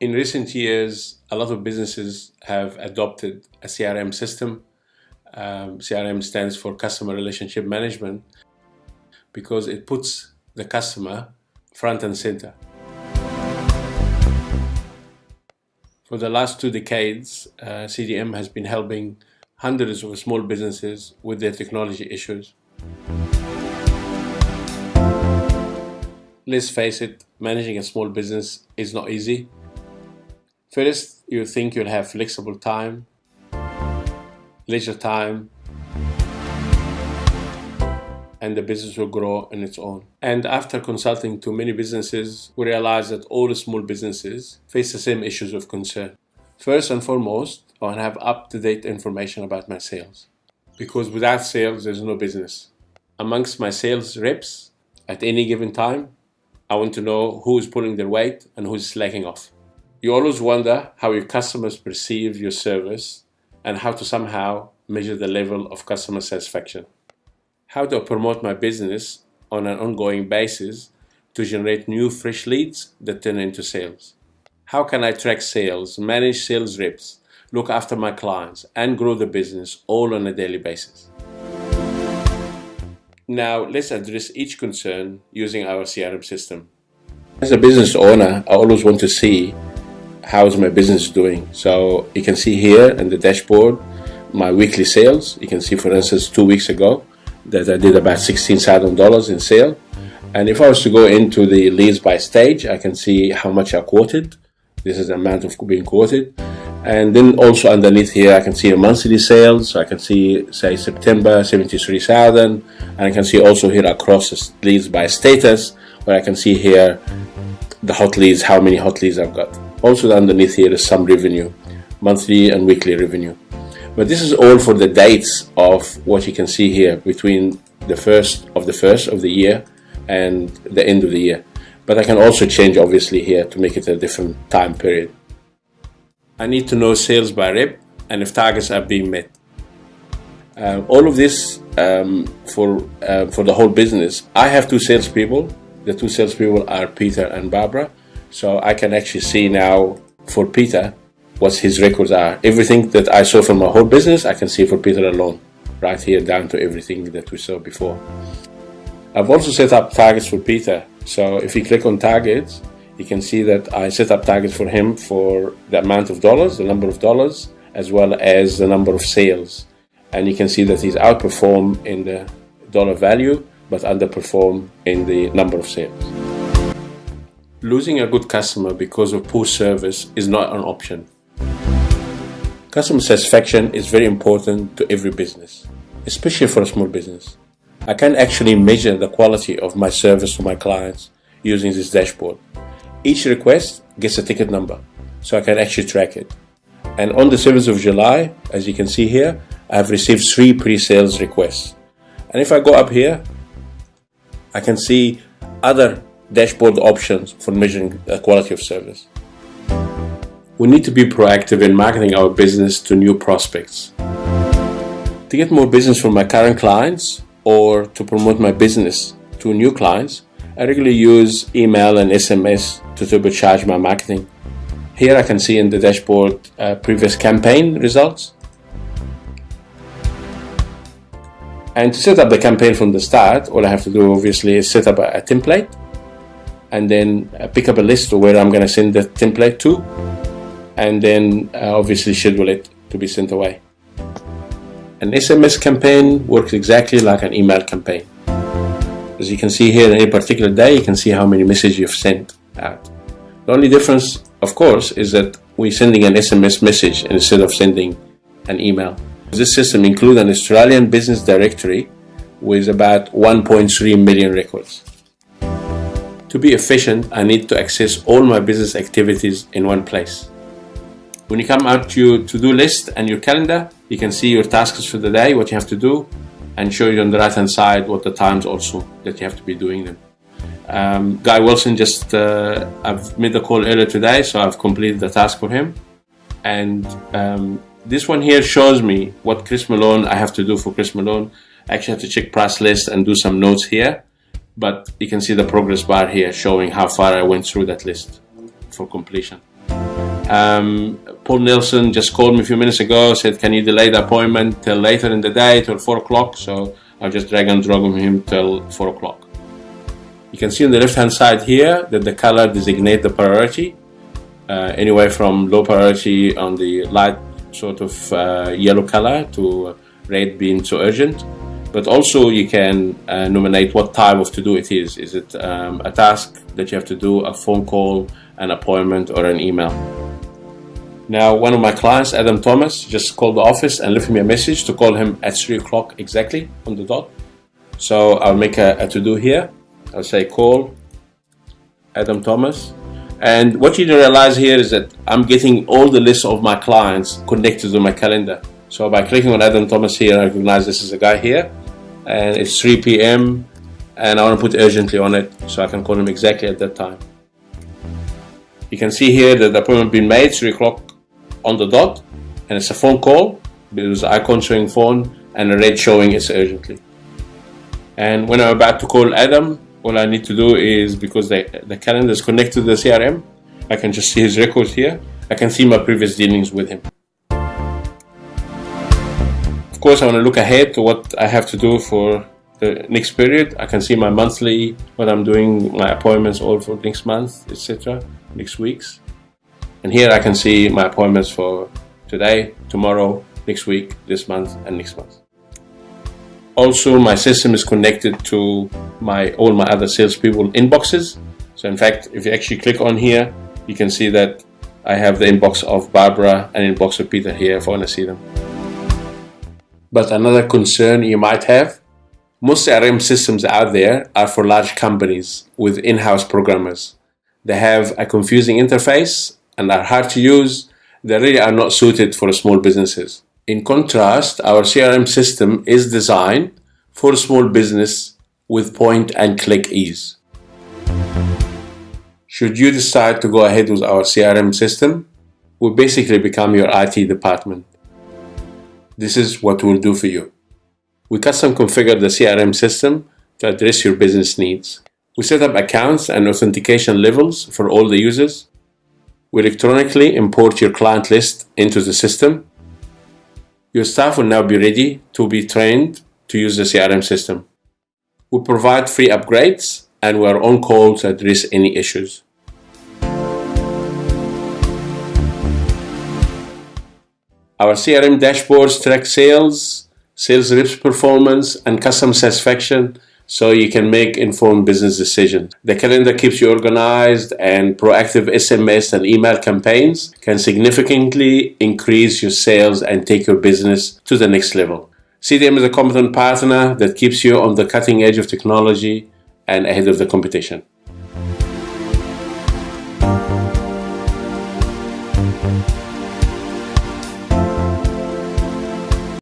In recent years, a lot of businesses have adopted a CRM system. CRM stands for Customer Relationship Management because it puts the customer front and center. For the last 2 decades, CDM has been helping hundreds of small businesses with their technology issues. Let's face it, managing a small business is not easy. First, you think you'll have flexible time, leisure time, and the business will grow on its own. And after consulting to many businesses, we realized that all small businesses face the same issues of concern. First and foremost, I want to have up-to-date information about my sales, because without sales, there's no business. Amongst my sales reps, at any given time, I want to know who's pulling their weight and who's slacking off. You always wonder how your customers perceive your service and how to somehow measure the level of customer satisfaction. How to promote my business on an ongoing basis to generate new fresh leads that turn into sales. How can I track sales, manage sales reps, look after my clients, and grow the business all on a daily basis? Now, let's address each concern using our CRM system. As a business owner, I always want to see how is my business doing. So you can see here in the dashboard my weekly sales. You can see, for instance, 2 weeks ago that I did about $16,000 in sale. And if I was to go into the leads by stage, I can see how much I quoted. This is the amount of being quoted. And then also underneath here, I can see a monthly sales. So I can see, say, September, 73,000. And I can see also here across the leads by status, where I can see here the hot leads, how many hot leads I've got. Also underneath here is some revenue, monthly and weekly revenue. But this is all for the dates of what you can see here between the first of the year and the end of the year. But I can also change obviously here to make it a different time period. I need to know sales by rep and if targets are being met. All of this for the whole business. I have 2 salespeople. The 2 salespeople are Peter and Barbara. So I can actually see now for Peter what his records are. Everything that I saw from my whole business, I can see for Peter alone, right here down to everything that we saw before. I've also set up targets for Peter. So if you click on targets, you can see that I set up targets for him for the amount of dollars, the number of dollars, as well as the number of sales. And you can see that he's outperformed in the dollar value, but underperformed in the number of sales. Losing a good customer because of poor service is not an option. Customer satisfaction is very important to every business, especially for a small business. I can actually measure the quality of my service to my clients using this dashboard. Each request gets a ticket number, so I can actually track it. And on the 7th of July, as you can see here, I have received 3 pre-sales requests. And if I go up here, I can see other dashboard options for measuring the quality of service. We need to be proactive in marketing our business to new prospects. To get more business from my current clients or to promote my business to new clients, I regularly use email and SMS to turbocharge my marketing. Here I can see in the dashboard previous campaign results. And to set up the campaign from the start, all I have to do obviously is set up a template and then pick up a list of where I'm going to send the template to, and then obviously schedule it to be sent away. An SMS campaign works exactly like an email campaign. As you can see here, in any particular day, you can see how many messages you've sent out. The only difference, of course, is that we're sending an SMS message instead of sending an email. This system includes an Australian business directory with about 1.3 million records. To be efficient, I need to access all my business activities in one place. When you come out to your to-do list and your calendar, you can see your tasks for the day, what you have to do, and show you on the right-hand side what the times also that you have to be doing them. Guy Wilson I've made the call earlier today, so I've completed the task for him. And this one here shows me what Chris Malone I have to do for Chris Malone. I actually have to check price list and do some notes here. But you can see the progress bar here showing how far I went through that list for completion. Paul Nelson just called me a few minutes ago, said, can you delay the appointment till later in the day, till 4 o'clock? So I'll just drag and drop him till 4 o'clock. You can see on the left hand side here that the color designates the priority, anywhere from low priority on the light sort of yellow color to red being so urgent. But also you can nominate what type of to-do it is. Is it a task that you have to do, a phone call, an appointment, or an email? Now, one of my clients, Adam Thomas, just called the office and left me a message to call him at 3 o'clock exactly on the dot. So I'll make a to-do here. I'll say call Adam Thomas. And what you realize here is that I'm getting all the lists of my clients connected to my calendar. So by clicking on Adam Thomas here, I recognize this is a guy here. And it's 3 p.m. and I want to put urgently on it so I can call him exactly at that time. You can see here that the appointment been made 3 o'clock on the dot, and it's a phone call. There's an icon showing phone and a red showing it's urgently. And when I'm about to call Adam, all I need to do is, because the calendar is connected to the CRM, I can just see his records here. I can see my previous dealings with him. Of course, I want to look ahead to what I have to do for the next period. I can see my monthly, what I'm doing, my appointments all for next month, etc., next weeks. And here I can see my appointments for today, tomorrow, next week, this month, and next month. Also, my system is connected to all my other salespeople inboxes. So in fact, if you actually click on here, you can see that I have the inbox of Barbara and inbox of Peter here if I want to see them. But another concern you might have, most CRM systems out there are for large companies with in-house programmers. They have a confusing interface and are hard to use. They really are not suited for small businesses. In contrast, our CRM system is designed for small business with point and click ease. Should you decide to go ahead with our CRM system, we basically become your IT department. This is what we'll do for you. We custom configure the CRM system to address your business needs. We set up accounts and authentication levels for all the users. We electronically import your client list into the system. Your staff will now be ready to be trained to use the CRM system. We provide free upgrades and we are on call to address any issues. Our CRM dashboards track sales reps performance, and customer satisfaction so you can make informed business decisions. The calendar keeps you organized, and proactive SMS and email campaigns can significantly increase your sales and take your business to the next level. CDM is a competent partner that keeps you on the cutting edge of technology and ahead of the competition.